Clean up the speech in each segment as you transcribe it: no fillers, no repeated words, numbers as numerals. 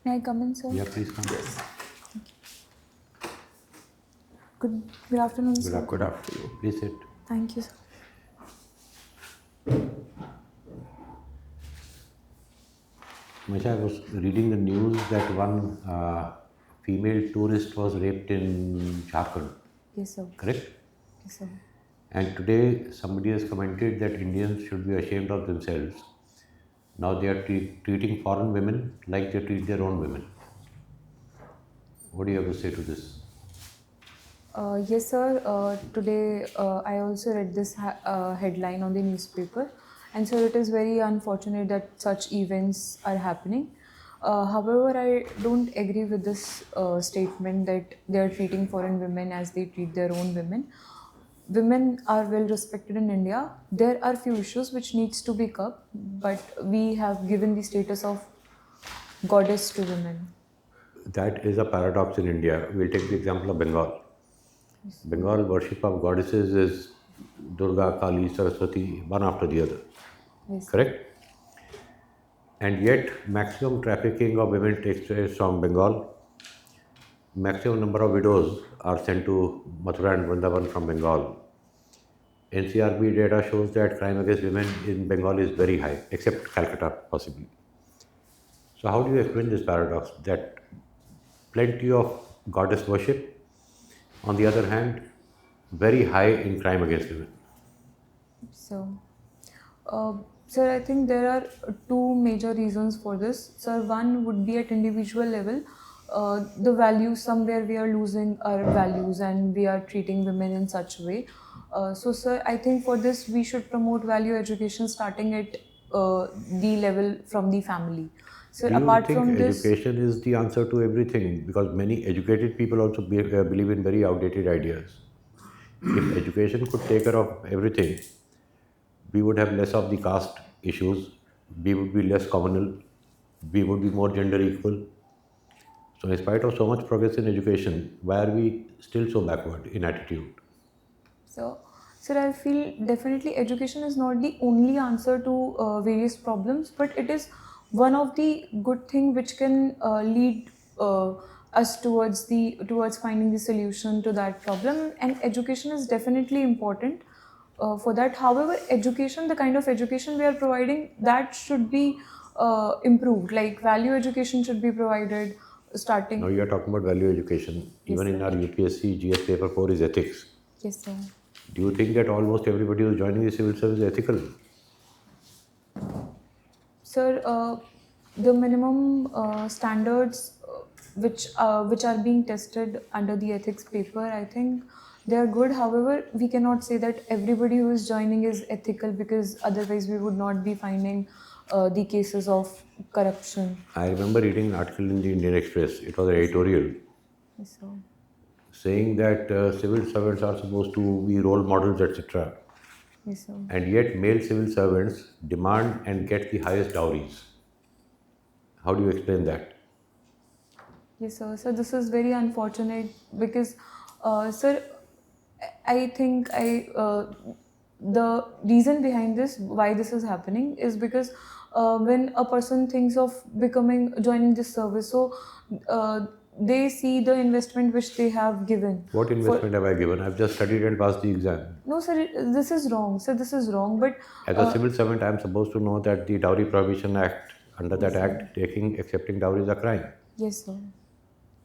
May I come in, sir? Yeah, please come. Yes. Good afternoon, sir. Good afternoon. Please sit. Thank you, sir. Masha, I was reading the news that one female tourist was raped in Jharkhand, Yes, sir. correct? Yes, sir. And today somebody has commented that Indians should be ashamed of themselves. Now they are treating foreign women like they treat their own women. What do you have to say to this? Yes, sir. Today I also read this headline on the newspaper, and so it is very unfortunate that such events are happening. However, I don't agree with this statement that they are treating foreign women as they treat their own women. Women are well respected in India. There are few issues which needs to be curbed, but we have given the status of goddess to women. That is a paradox in India. We'll take the example of Bengal. Bengal worship of goddesses is Durga, Kali, Saraswati, one after the other. Yes. Correct? And yet, maximum trafficking of women takes place from Bengal. Maximum number of widows are sent to Mathura and Vrindavan from Bengal. NCRB data shows that crime against women in Bengal is very high, except Calcutta, possibly. So, how do you explain this paradox that plenty of goddess worship, on the other hand, very high in crime against women? So, sir, I think there are two major reasons for this. Sir, one would be at individual level. The values, somewhere we are losing our values and we are treating women in such a way. So, sir, I think for this we should promote value education starting at the level from the family. So, Do you apart think from this, education is the answer to everything? Because many educated people also believe in very outdated ideas. If education could take care of everything, we would have less of the caste issues, we would be less communal, we would be more gender equal. So, in spite of so much progress in education, why are we still so backward in attitude? so, sir, I feel definitely education is not the only answer to various problems, but it is one of the good thing which can lead us towards finding the solution to that problem. And education is definitely important for that. However, education, the kind of education we are providing, that should be improved. Like value education should be provided starting. Now, you are talking about value education. Even Yes, in sir. our UPSC GS paper 4 is ethics. Yes, sir. Do you think that almost everybody who is joining the civil service is ethical? Sir, the minimum standards which are being tested under the ethics paper, I think they are good. However, we cannot say that everybody who is joining is ethical, because otherwise we would not be finding the cases of corruption. I remember reading an article in the Indian Express. It was an editorial Yes, sir. saying that civil servants are supposed to be role models, etc. Yes, sir. And yet, male civil servants demand and get the highest dowries. How do you explain that? Yes, sir. So this is very unfortunate because, sir, I think the reason behind this, why this is happening, is because when a person thinks of joining this service, so they see the investment which they have given. What investment have I given? I've just studied and passed the exam. No, sir, this is wrong. Sir, this is wrong. But As a civil servant, I'm supposed to know that the Dowry Prohibition Act, under that act, accepting dowry is a crime. yes, sir.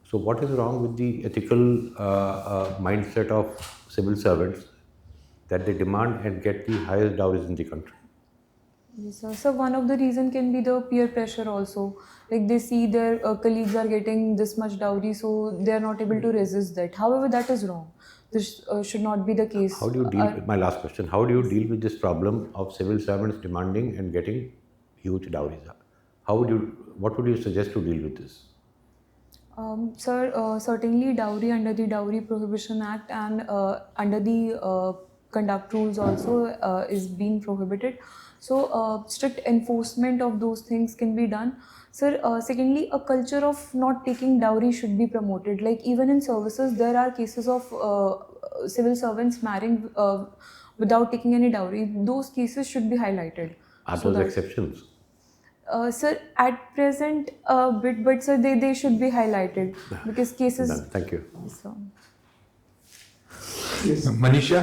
So, what is wrong with the ethical mindset of civil servants that they demand and get the highest dowries in the country? Yes, sir. So one of the reason can be the peer pressure also. Like they see their colleagues are getting this much dowry, so they are not able to resist that. However, that is wrong. This should not be the case. How do you deal with my last question? How do you deal with this problem of civil servants demanding and getting huge dowries? What would you suggest to deal with this? Sir, certainly dowry under the Dowry Prohibition Act and under the conduct rules also is being prohibited. So strict enforcement of those things can be done. Sir, secondly, a culture of not taking dowry should be promoted. Like even in services, there are cases of civil servants marrying without taking any dowry. Those cases should be highlighted. Are so those that- exceptions? Sir, at present a bit, but sir, they should be highlighted because cases. Done. Thank you. So, Yes. Manisha,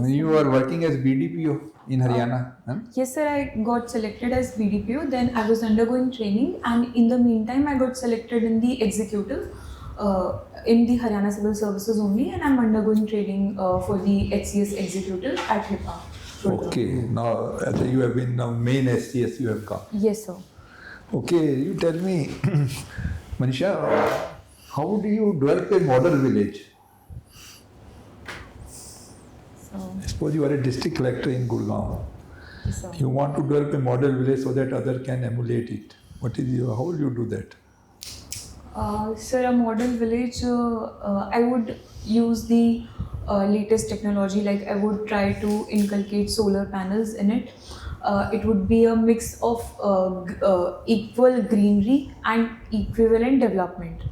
you are working as BDPO in Haryana. Huh? yes, sir, I got selected as BDPO. Then I was undergoing training, and in the meantime, I got selected in the executive in the Haryana Civil Services only, and I'm undergoing training for the HCS executive at HIPAA. Okay, now you have been now main SCS you have come. Yes, sir. Okay, you tell me, Manisha, how do you develop a model village? So, Suppose you are a district collector in Gurgaon. yes, sir. You want to develop a model village so that other can emulate it. How will you do that? Sir, a model village, I would use the latest technology. Like I would try to inculcate solar panels in it. It would be a mix of equal greenery and equivalent development.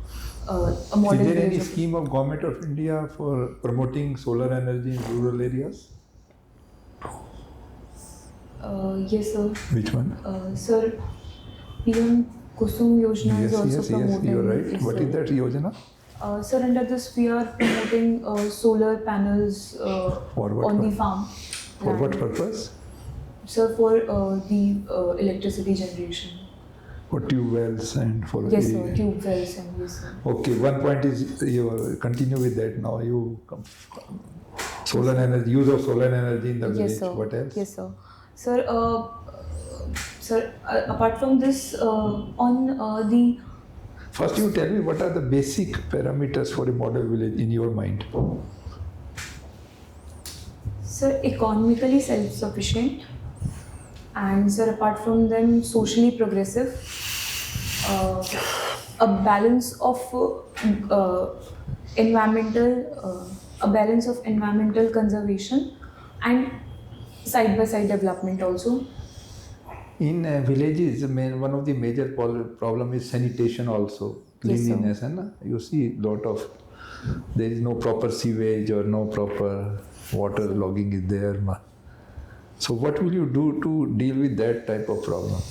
A model Is there village. any scheme of Government of India for promoting solar energy in rural areas? Yes, sir. Which one? Sir, PM Kusum Yojana is also Yes, promoting. you are right. Yes, What sir. is that Yojana? Sir, under this we are promoting solar panels For what on the purpose? farm. For what land. purpose? Sir, for the electricity generation. For tube wells and for Yes, sir. irrigation. Tube wells and yes, sir. Okay, one point is you continue with that now. You solar energy, use of solar energy in the village. Yes, sir. What else? Yes, sir. Sir, apart from this, on the First, you tell me what are the basic parameters for a model village in your mind? sir, economically self-sufficient, and sir, apart from them, socially progressive, a balance of environmental conservation and side-by-side development also. In villages, one of the major problem is sanitation also, Yes, sir. cleanliness. And you see lot of, there is no proper sewage or no proper water logging is there. So what will you do to deal with that type of problem?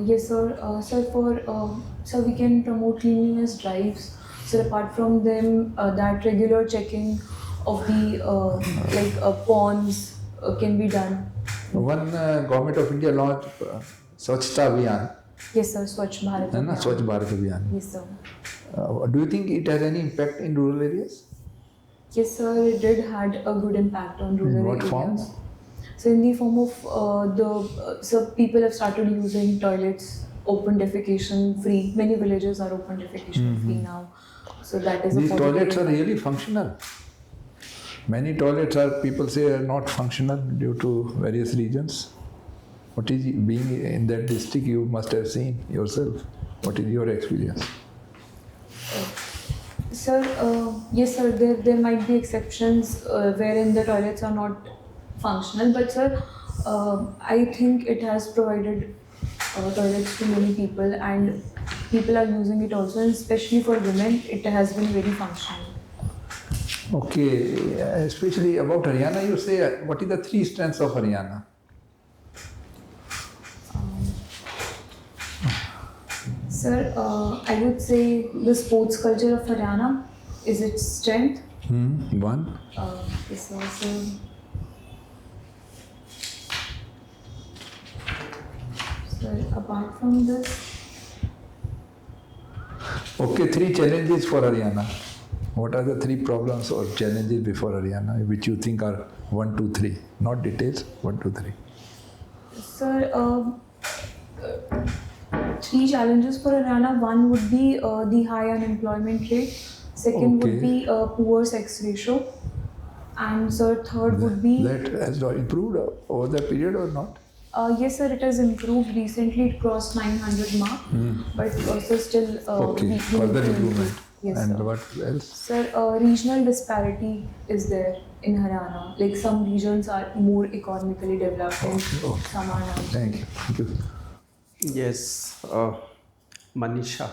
Yes, sir. Sir, we can promote cleanliness drives. So apart from them, that regular checking of the ponds can be done. One Government of India launched Swachhta Abhiyan, Yes, sir. Swachh Bharat. है ना, Abhiyan. Swachh Bharat Abhiyan. Yes, sir. Do you think it has any impact in rural areas? Yes, sir. It did had a good impact on rural In what areas. form? So in the form of so people have started using toilets open defecation free. Many villages are open defecation free now. So that is These a positive toilets are impact. really functional. Many toilets are, people say, are not functional due to various reasons. What is being in that district, you must have seen yourself. What is your experience? Sir, yes, sir. There might be exceptions wherein the toilets are not functional, but sir, I think it has provided toilets to many people, and people are using it also, and especially for women, it has been very functional. Okay, especially about Haryana, you say, what is the three strengths of Haryana? Sir, I would say the sports culture of Haryana is its strength. One. It's also sir, apart from this, Okay, three challenges for Haryana. What are the three problems or challenges before Haryana, which you think are 1, 2, 3? Not details, 1, 2, 3. sir, three challenges for Haryana. One would be the high unemployment rate. Second would Okay. be a poor sex ratio, and sir, third would be That has not improved over the period or not? yes, sir. It has improved recently. It crossed 900 mark, but also still Okay, we further need to improvement. improve. Yes, And sir. what else? Sir, regional disparity is there in Haryana. Like some regions are more economically developed and Okay. some are not. Thank you. Thank you. Yes, Manisha,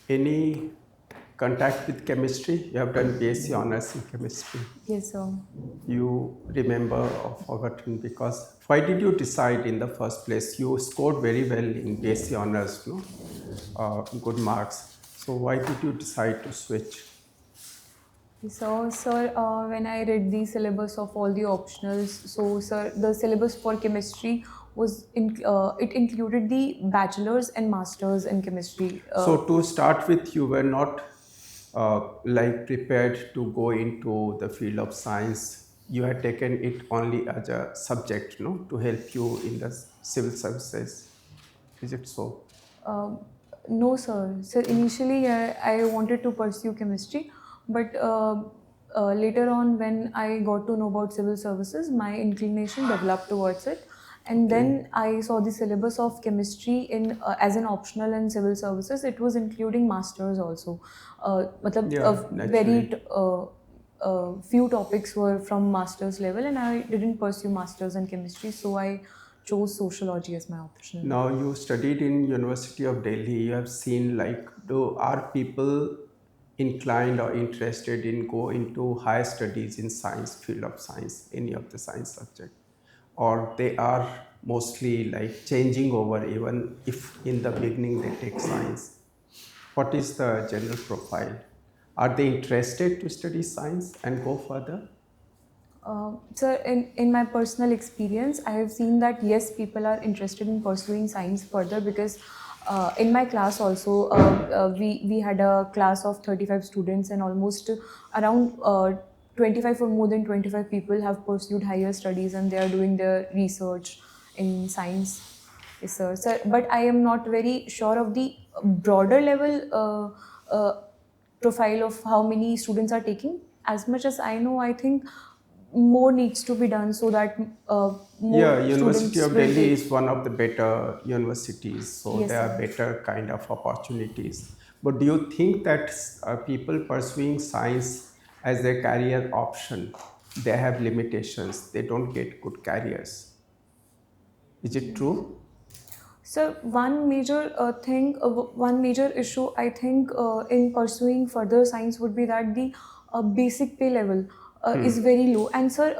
any contact with chemistry? You have done BSc Honours in Chemistry. Yes, sir. You remember or forgotten, because why did you decide in the first place? You scored very well in BSc Honours, no? Good marks. So why did you decide to switch? So, sir, when I read the syllabus of all the optionals, so, sir, the syllabus for chemistry was it included the bachelor's and master's in chemistry. So to start with, you were not like prepared to go into the field of science. You had taken it only as a subject, no, to help you in the civil services. Is it so? No, sir. Sir, initially I wanted to pursue chemistry, but later on, when I got to know about civil services, my inclination developed towards it. And then I saw the syllabus of chemistry in as an optional in civil services. It was including masters also. Matlab, Yeah, very naturally. few topics were from masters level, and I didn't pursue masters in chemistry, so I chose sociology as my optional. Now you studied in University of Delhi. You have seen, like, are people inclined or interested in go into higher studies in science, field of science, any of the science subject, or they are mostly like changing over even if in the beginning they take science? What is the general profile? Are they interested to study science and go further? Sir, in my personal experience, I have seen that yes, people are interested in pursuing science further because in my class also, we had a class of 35 students and almost around 25 or more than 25 people have pursued higher studies and they are doing their research in science. Yes, sir. Sir, but I am not very sure of the broader level profile of how many students are taking. As much as I know, I think more needs to be done so that Yeah, more University students of will Delhi take. is one of the better universities, so Yes, there are sir. better kind of opportunities. But do you think that people pursuing science as their career option, they have limitations, they don't get good careers? Is it true? So one major one major issue I think in pursuing further science would be that the basic pay level is very low. And sir,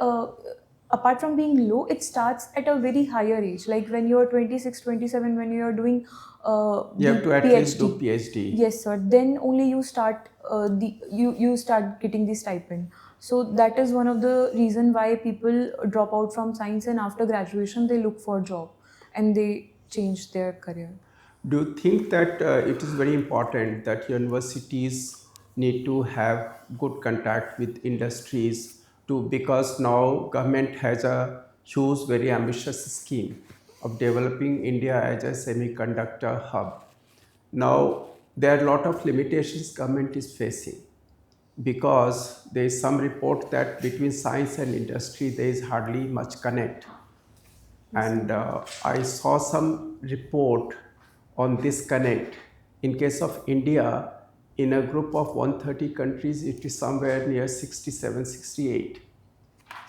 apart from being low, it starts at a very higher age. Like when you are 26, 27, when you are doing You have the to at least do PhD. PhD. Yes, sir. Then only you start you start getting the stipend. So that is one of the reason why people drop out from science and after graduation they look for job and they change their career. Do you think that it is very important that universities need to have good contact with industries too? Because now government has a huge, very ambitious scheme of developing India as a semiconductor hub. Now there are a lot of limitations government is facing because there is some report that between science and industry there is hardly much connect. And I saw some report on this connect. In case of India, in a group of 130 countries, it is somewhere near 67, 68.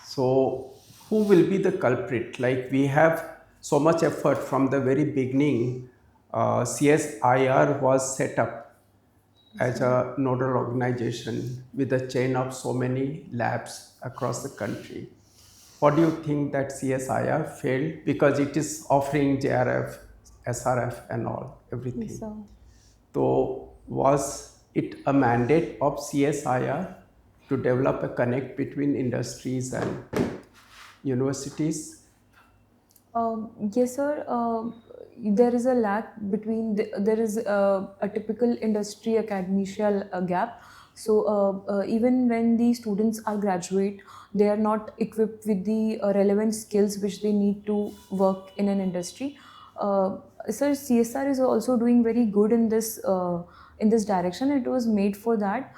So who will be the culprit? Like, we have so much effort from the very beginning. CSIR was set up as a nodal organization with a chain of so many labs across the country. What do you think that CSIR failed because it is offering JRF, SRF and all, everything? Yes, sir. So was it a mandate of CSIR to develop a connect between industries and universities? Yes, sir. There is a lack between there is a typical industry academia gap. So even when the students are graduate, they are not equipped with the relevant skills which they need to work in an industry. Sir, CSR is also doing very good in this direction. It was made for that.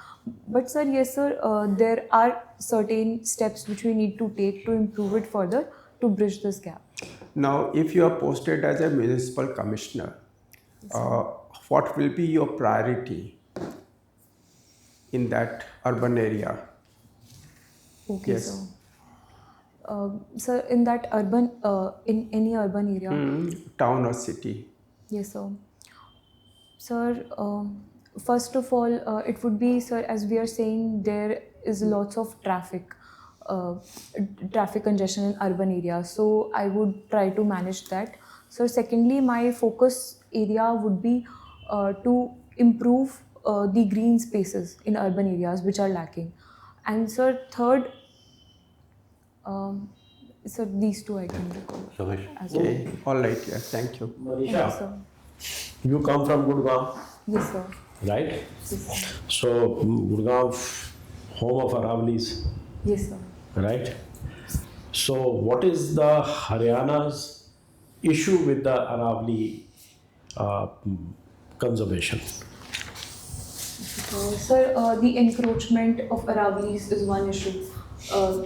But sir, yes, sir, there are certain steps which we need to take to improve it further to bridge this gap. Now, if you are posted as a municipal commissioner, uh, what will be your priority in that urban area? Okay, so Yes. sir, in that in any urban area, Town or city? yes, sir. Sir, First of all, it would be, sir, as we are saying, there is lots of uh, traffic congestion in urban areas. So I would try to manage that. So secondly, my focus area would be to improve the green spaces in urban areas which are lacking. And sir, third, um, sir, these two I can recall Somesh? as well. Okay, all right, yeah, thank you. Thank you, Manisha, sir. you come from Gurgaon, Yes, sir. right? Yes, sir. So Gurgaon, home of Aravali's, Yes, sir. right? So what is the Haryana's issue with the Aravali conservation? Sir, the encroachment of Aravallis is one issue. Uh,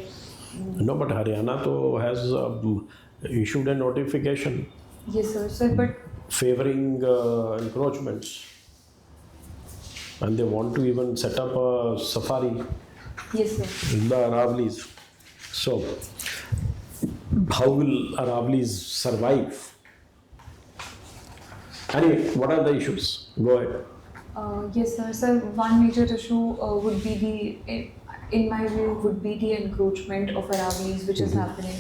No, but Haryana has issued a notification yes, sir. Sir, but favoring encroachments, and they want to even set up a safari yes, sir. in the Aravali's. So, how will Aravali's survive? Anyway, what are the issues? Go ahead. Yes, sir. Sir, one major issue would be in my view, would be the encroachment of Aravallis, which is happening.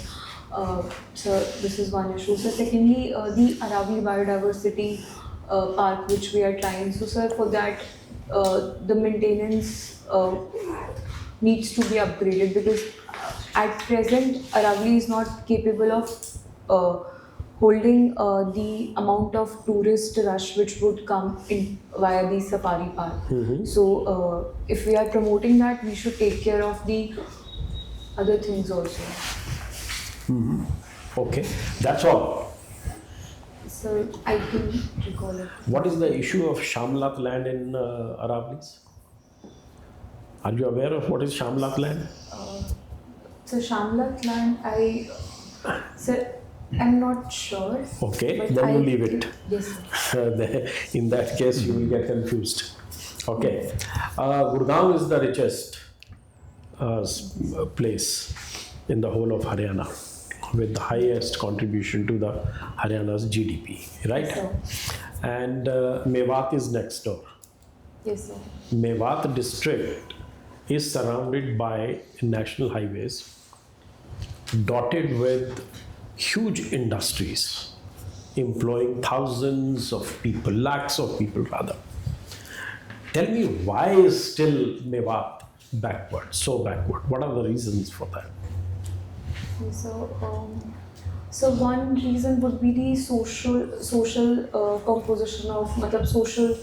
So this is one issue. So secondly, the Aravali Biodiversity Park, which we are trying. So sir, for that, the maintenance needs to be upgraded because at present, Aravali is not capable of holding the amount of tourist rush which would come in via the safari park. So if we are promoting that, we should take care of the other things also. Okay, that's all. So I can recall it. What is the issue of Shamlat land in Aravali's? Are you aware of what is Shamlat land? So Shamlat land, I'm not sure. Okay, but then you I leave it. think- Yes, sir. In that case, you will get confused. Okay, Gurgaon is the richest place in the whole of Haryana, with the highest contribution to the Haryana's GDP, right? Yes, sir. And Mewat is next door. Yes, sir. Mewat district is surrounded by national highways, dotted with huge industries, employing thousands of people, lakhs of people rather. Tell me, why is still Mewat backward, so backward? What are the reasons for that? Okay, so one reason would be the social composition of social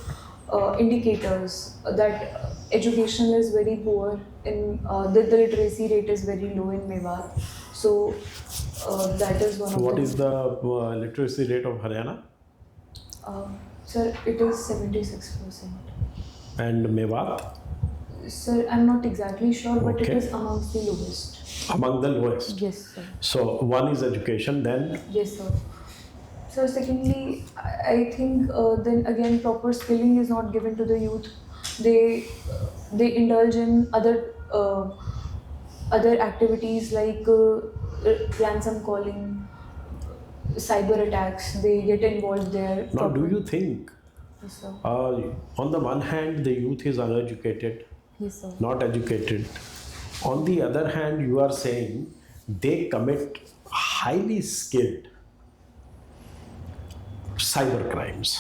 indicators that education is very poor in the literacy rate is very low in Mewat. So that is one So of what them. is the literacy rate of Haryana Sir, it is 76%. and Mewat? Sir, I'm not exactly sure, but it Okay. is amongst the lowest. Among the lowest. Yes, sir. So one is education, then Yes, sir. So secondly, I think then again proper skilling is not given to the youth. They indulge in other activities like ransom calling, cyber attacks. They get involved there. now do you think Yes, sir. on the one hand the youth is uneducated, Yes, sir. not educated. On the other hand, you are saying they commit highly skilled cyber crimes.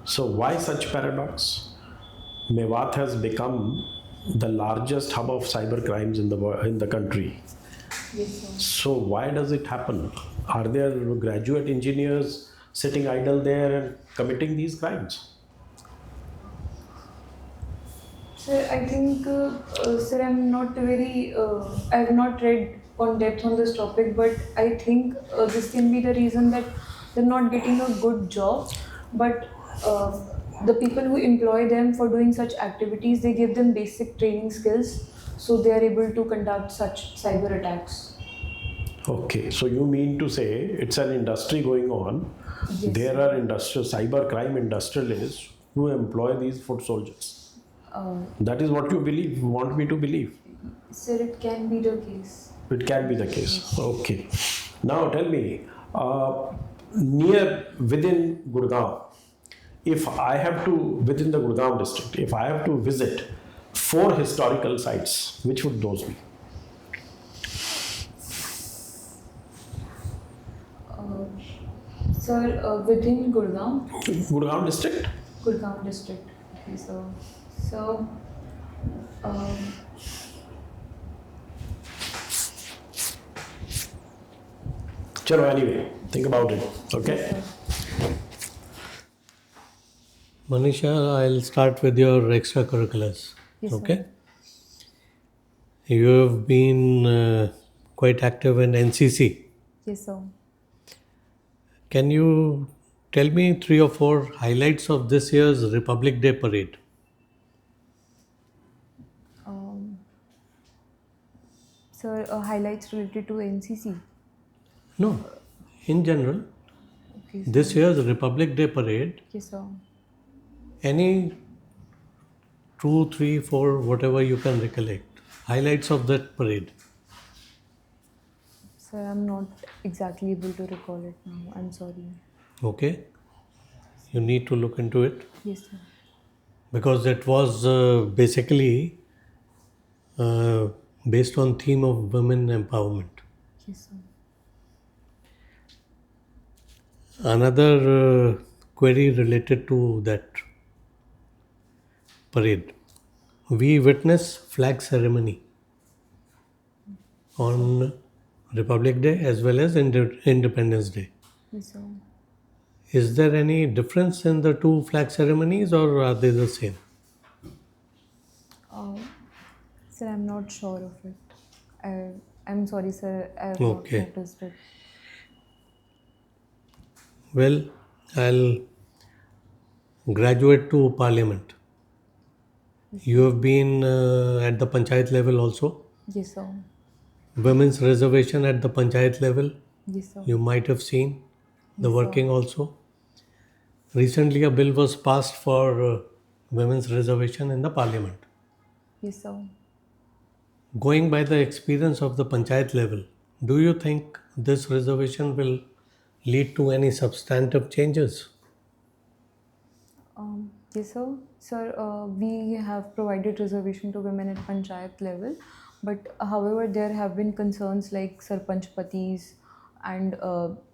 So why such paradox? Mewat has become the largest hub of cyber crimes in the country. Yes, sir. So why does it happen? Are there graduate engineers sitting idle there and committing these crimes? Sir, I think, sir, I'm not very, I have not read on depth on this topic, but I think this can be the reason that they're not getting a good job. But the people who employ them for doing such activities, they give them basic training skills, so they are able to conduct such cyber attacks. Okay, so you mean to say it's an industry going on. Yes. There are cyber crime industrialists who employ these foot soldiers. That is what you want me to believe. Sir, it can be the case. It can be the case. Okay. Now tell me, within Gurgaon, if I have to, within the Gurgaon district, if I have to visit 4 historical sites, which would those be? Sir, within Gurgaon, Gurgaon district? Gurgaon district. Okay, so um, Chalo, anyway, think about it. Okay. Manisha, I'll start with your extracurriculars. Yes, sir. Okay. You have been quite active in NCC. Yes, sir. Can you tell me 3 or 4 highlights of this year's Republic Day parade? Sir, highlights related to NCC. No, in general, Okay, sir. this year's Republic Day parade, Yes, sir. any 2, 3, 4, whatever you can recollect, highlights of that parade. Sir, I'm not exactly able to recall it now. I'm sorry. Okay. You need to look into it, Yes, sir. because it was basically based on theme of women empowerment. Yes, sir. Another query related to that parade. We witness flag ceremony on Republic Day as well as Independence Day. Yes, sir. Is there any difference in the 2 flag ceremonies, or are they the same? Sir, I'm not sure of it. I'm sorry, sir. I have Okay. not noticed it. Well, I'll graduate to Parliament. You have been at the Panchayat level also. Yes, sir. Women's reservation at the Panchayat level, Yes, sir. you might have seen the Yes, sir. working also. Recently, a bill was passed for women's reservation in the Parliament. Yes, sir. Going by the experience of the Panchayat level, do you think this reservation will lead to any substantive changes? Yes, sir. Sir, we have provided reservation to women at panchayat level, but however, there have been concerns like sarpanch patis and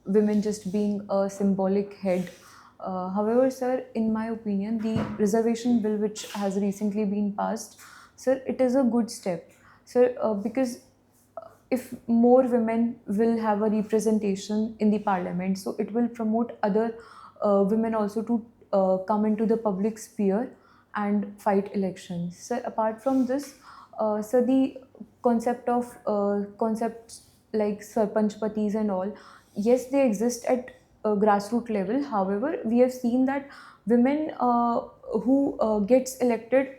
women just being a symbolic head. However, sir, in my opinion, the reservation bill which has recently been passed, sir, it is a good step, sir, because if more women will have a representation in the parliament, so it will promote other women also to come into the public sphere and fight elections. So apart from this, so the concepts like sarpanch patis and all, yes, they exist at grassroots level. However, we have seen that women who gets elected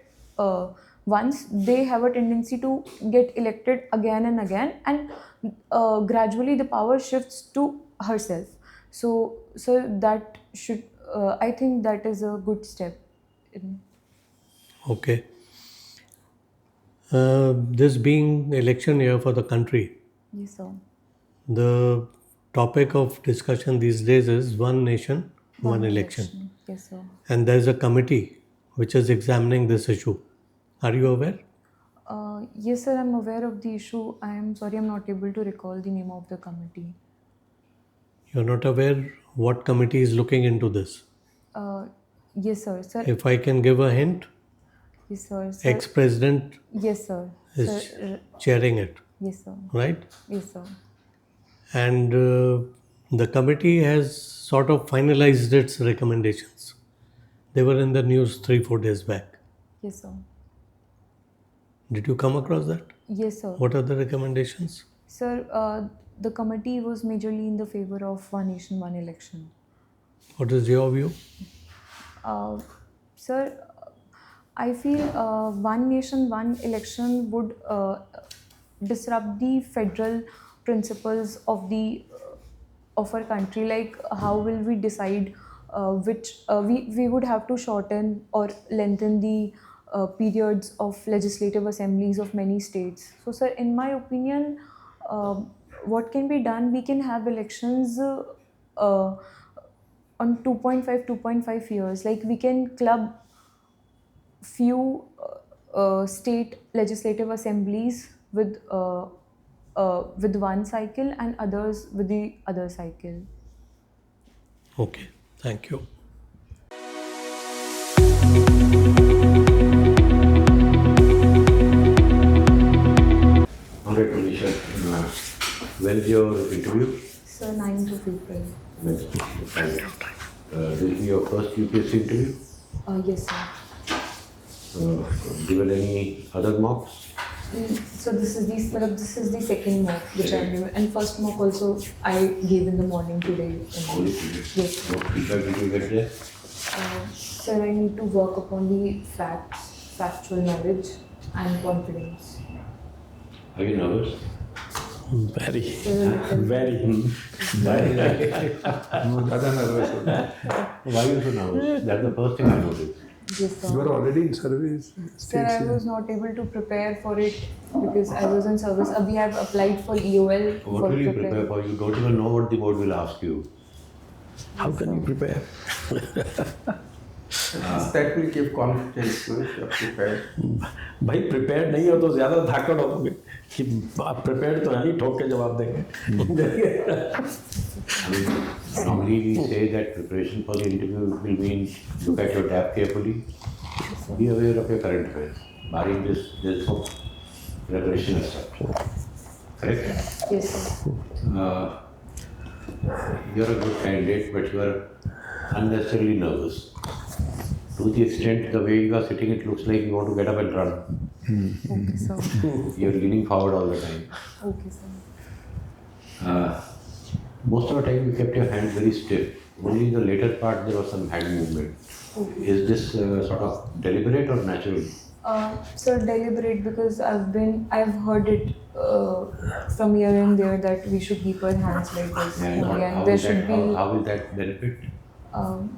once, they have a tendency to get elected again and again, and gradually the power shifts to herself. So that should, I think that is a good step. Okay. This being election year for the country, Yes, sir. the topic of discussion these days is one nation, one election. Yes, sir. And there's a committee which is examining this issue. Are you aware? Yes, sir, I'm aware of the issue. I am sorry, I'm not able to recall the name of the committee. You're not aware what committee is looking into this? Yes, sir. Sir. If I can give a hint, Yes, sir. Sir. ex-president Yes, sir. is Sir. chairing it, Yes, sir. right? Yes, sir. And the committee has sort of finalized its recommendations. They were in the news 3-4 days back. Yes, sir. Did you come across that? Yes, sir. What are the recommendations? Sir, the committee was majorly in the favor of one nation, one election. What is your view? Sir, I feel one nation, one election would disrupt the federal principles of the of our country. Like, how will we decide which we would have to shorten or lengthen the periods of legislative assemblies of many states. So, sir, in my opinion, what can be done? We can have elections on 2.5 years. Like we can club few state legislative assemblies with one cycle and others with the other cycle. Okay, thank you. All right, Manisha. When is your interview? So 9th of April. This will be your first UPSC interview? Yes, sir. Given any other mocks? So this is the second mock which I'm doing, and first mock also I gave in the morning today. Only today. Yes, sir. What feedback did you get there? Sir, I need to work upon the factual knowledge and confidence. Are you nervous? Very, Sir, very. ज़्यादा nervous हो गया. Why are you so nervous? That's the first thing I noticed. yes, sir. You are already in service. Sir, I was not able to prepare for it because I was in service. We have applied for EOL. What will you prepare for? You don't even know what the board will ask you. How can you prepare? That will give confidence if you are prepared. भाई prepared नहीं हो तो ज़्यादा धाकड़ होगे कि आप prepared तो है नहीं, ठोक के जवाब देंगे. I mean, normally we say that preparation for the interview will mean look at your tab carefully, be aware of your current affairs. Barring this, there's no preparation as such. Correct? Yes, sir. You're a good candidate, but you are unnecessarily nervous. To the extent the way you are sitting, it looks like you want to get up and run. Okay, sir. You're leaning forward all the time. Okay, sir. Most of the time you kept your hands very stiff. Only in the later part there was some hand movement. Okay. Is this sort of deliberate or natural? Sir, deliberate because I've heard it from here and there that we should keep our hands like this. And only, how and there will should that, be. how will that benefit?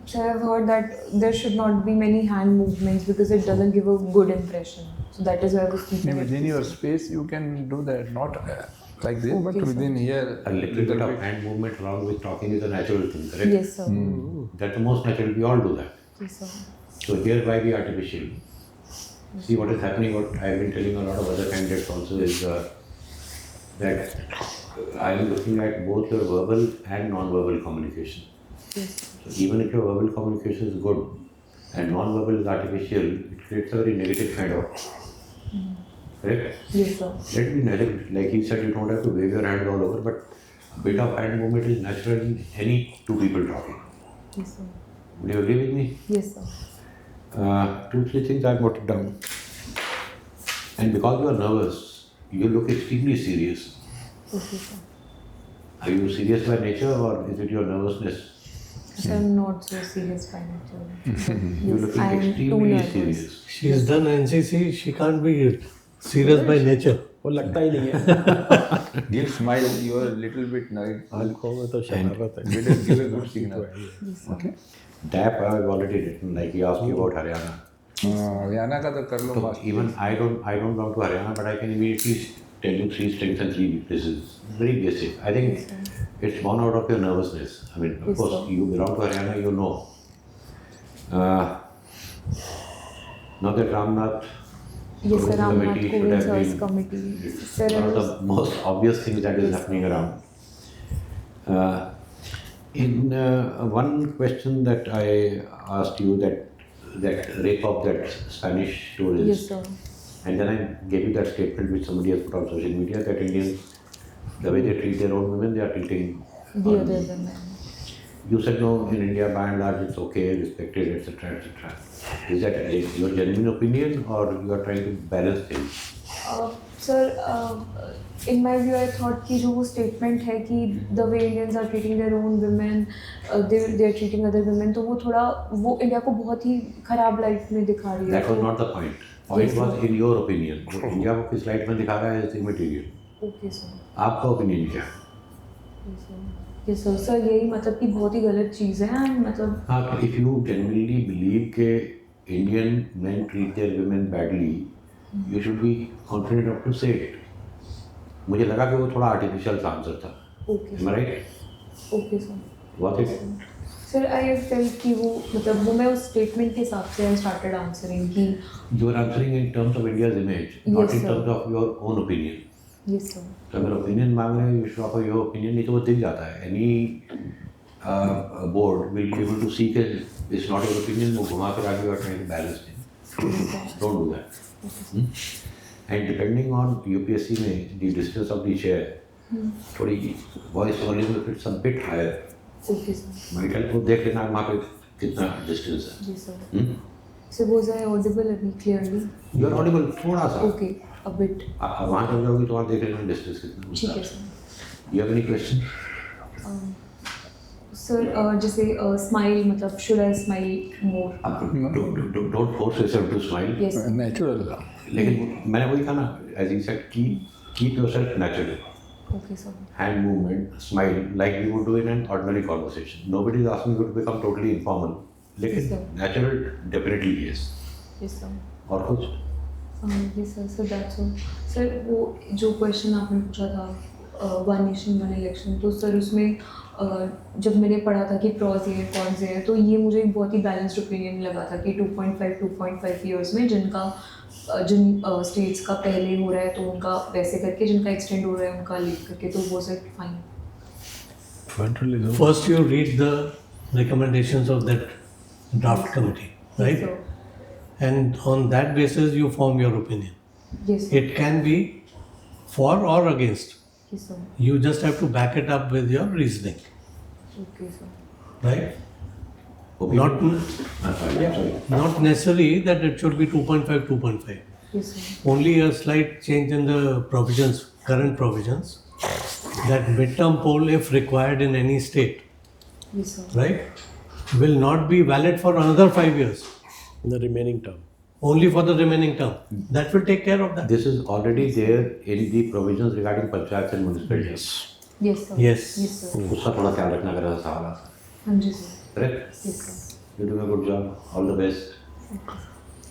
So I've heard that there should not be many hand movements because it doesn't give a good impression. So that is why I was keeping it. Within your space, you can do that. Not like this, but Okay, within here. A little bit of hand movement along with talking is a natural thing, correct? Yes, sir. That's the most natural. We all do that. Yes, sir. So here why be artificial? See what is happening, what I've been telling a lot of other candidates also is that I'm looking at both your verbal and non-verbal communication. Yes. So even if your verbal communication is good and non-verbal is artificial, it creates a very negative kind of. Correct? Yes, sir. Let it be negative. Like he said, you don't have to wave your hands all over, but a bit of hand movement is natural in any two people talking. Yes, sir. Would you agree with me? Yes, sir. 2-3 things I've noted down. And because you are nervous, you look extremely serious. Okay, sir. Are you serious by nature or is it your nervousness? So I'm not so serious by nature. You're Yes, looking I am too extremely nervous. serious. She's done NCC, she can't be serious by nature. वो लगता ही नहीं है. Give smile. You are a little bit nervous. आंखों में तो शरारत है. Give a good signal. Okay. DAP I've already written, like he asked you about Haryana. Haryana का तो कर लो. So even I don't belong to Haryana, but I can immediately tell you 3 strengths and 3 weaknesses. Very basic. I think it's born out of your nervousness. I mean, of Yes, course, sir. you belong to Haryana, you know. Now that Ramnath Yes, sir. Ramnath committee should Kovind have sir's been committee. Sir, one I of was, the most obvious things that is happening around. In one question that I asked you, that rape of that Spanish tourist, yes, sir. and then I gave you that statement which somebody has put on social media that Indians, the way they treat their own women, they are treating The on- other than men. You said no, in India by and large it's okay, respected, etc., etc. Is that your genuine opinion or you are trying to balance things? Sir, in my view, I thought कि जो वो statement है कि the way Indians are treating their own women, they are treating other women, तो वो थोड़ा वो India को बहुत ही खराब लाइट में दिखा रही है. That was not the point. Point Yes, was sir. in your opinion. जो इंडिया को किस लाइट में दिखा रहा है is immaterial. Okay, sir. आपका ओपिनियन क्या है? Yes, sir. Yes, sir. Sir, यही मतलब कि बहुत ही गलत चीज़ है and मतलब हाँ, तो if you genuinely believe के Indian men treat their women badly, you should be confident enough to say it. मुझे लगा कि वो थोड़ा artificial सा आंसर था. okay, Am I right? okay, sir. Was it? Sir I felt कि वो मतलब वो मैं उस स्टेटमेंट के हिसाब से आई स्टार्टेड आंसरिंग कि You are answering in terms of India's image, not Yes, in sir. terms of your own opinion. Yes sir तो अगर ओपिनियन मांग रहे हैं, you should offer your opinion, नहीं तो वो दिख जाता है. Any board will be able to see that it's not your opinion, वो घुमा कर आगे you are trying to balance things. Don't do that. And depending on UPSC में the distance of the chair, थोड़ी voice volume if it's a bit higher, okay sir might help. वो देख लेना वहाँ पे कितना distance है. जी sir sir was I audible अभी क्लियरली You are audible थोड़ा सा. ओके अ बिट वहाँ चल जाओगी तो वहाँ देख लेना distance कितना. ठीक है sir You have any question? Sir जैसे स्माइल मतलब should I smile more Don't force yourself to smile. Yes Natural. लेकिन मैंने वही कहा ना, as you said, keep yourself natural. Okay sir Hand movement, smile, like you would do in an ordinary conversation. Nobody is asking you to become totally informal. Yes, लेकिन sir. natural definitely yes. Yes sir और कुछ? Yes sir sir that's all sir वो जो question आपने पूछा था one nation one election तो sir उसमें जब मैंने पढ़ा था कि प्रॉज ये कॉन्स ये तो ये मुझे एक बहुत ही बैलेंस्ड ओपिनियन लगा था कि 2.5 ईयर्स में जिन स्टेट्स का पहले हो रहा है तो उनका वैसे करके जिनका एक्सटेंड हो रहा है उनका लीक करके तो वो sir fine Federalism. First, you read the recommendations of that draft committee, right? And on that basis, you form your opinion. Yes It can be for or against. Yes sir You just have to back it up with your reasoning, okay sir right? Opinion? Not not necessary that it should be 2.5, 2.5. Yes sir Only a slight change in the provisions, current provisions, that midterm poll, if required in any state, yes sir right, will not be valid for another 5 years, The remaining term. only for the remaining term. That will take care of that. This is already there in the provisions regarding panchayats and municipalities. Yes sir Yes. Yes sir उसका थोड़ा ख्याल रखना अगर ऐसा सवाल आता है. हाँ जी sir Correct? Yes sir You do a good job. All the best.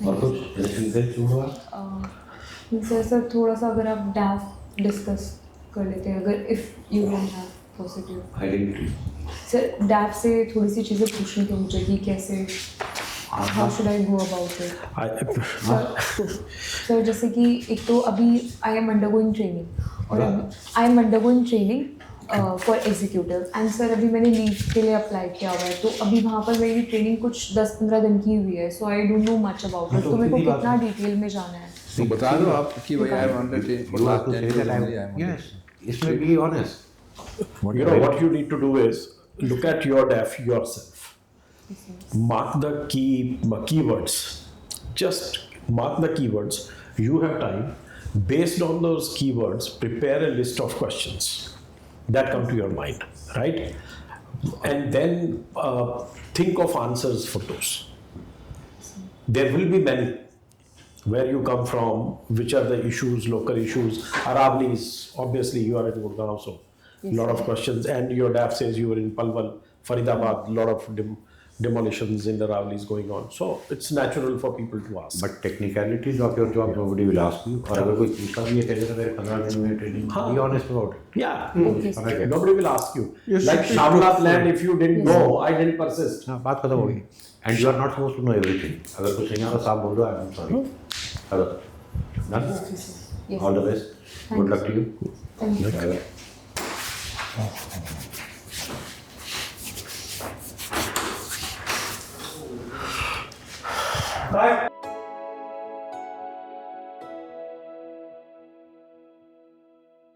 और कुछ? Anything else you want? Sir थोड़ा सा अगर आप डैफ डिस्कस कर लेते हैं अगर if you don't have positive Identity. Sir डैफ से थोड़ी सी चीज़ें पूछनी थी मुझे कि कैसे how should I go about it sir जैसे कि एक तो अभी आई एम अंडरगोइंग ट्रेनिंग और I am undergoing training for executive and sir अभी मैंने लीव के लिए अप्लाई किया हुआ है तो अभी वहाँ पर मेरी ट्रेनिंग कुछ 10-15 दिन की हुई है so I don't know much about it तो मेरे को कितना डिटेल में जाना है तो बता दो आप कि भाई I am under You have to say that I am. Yes. इसमें be honest. You know what you need to do is look at your DAF yourself. Mark the keywords. Just mark the keywords. You have time. Based on those keywords, prepare a list of questions that come to your mind, right? And then think of answers for those. There will be many. Where you come from, which are the issues, local issues. Aravali's, obviously you are in Gurgaon, so Yes, lot of sir. questions. And your DAF says you were in Palwal, Faridabad, lot of demolitions in the Aravali's going on. So it's natural for people to ask. But technicalities of your job nobody will ask you. और अगर कोई पूछता भी है कहते हैं मेरे 15 दिन में training. Be honest about it. Yeah, Okay, sir. Okay. nobody will ask you. You Like should be Shamlat truthful. land, if you didn't Yes, know, I didn't persist. हाँ बात खत्म होगी. And you are not supposed to know everything. अगर कुछ नहीं आता साफ बोल दो. I am sorry. Hello. Done? Okay sir yes All the best. Good luck to you. Thank you Bye-bye. Bye.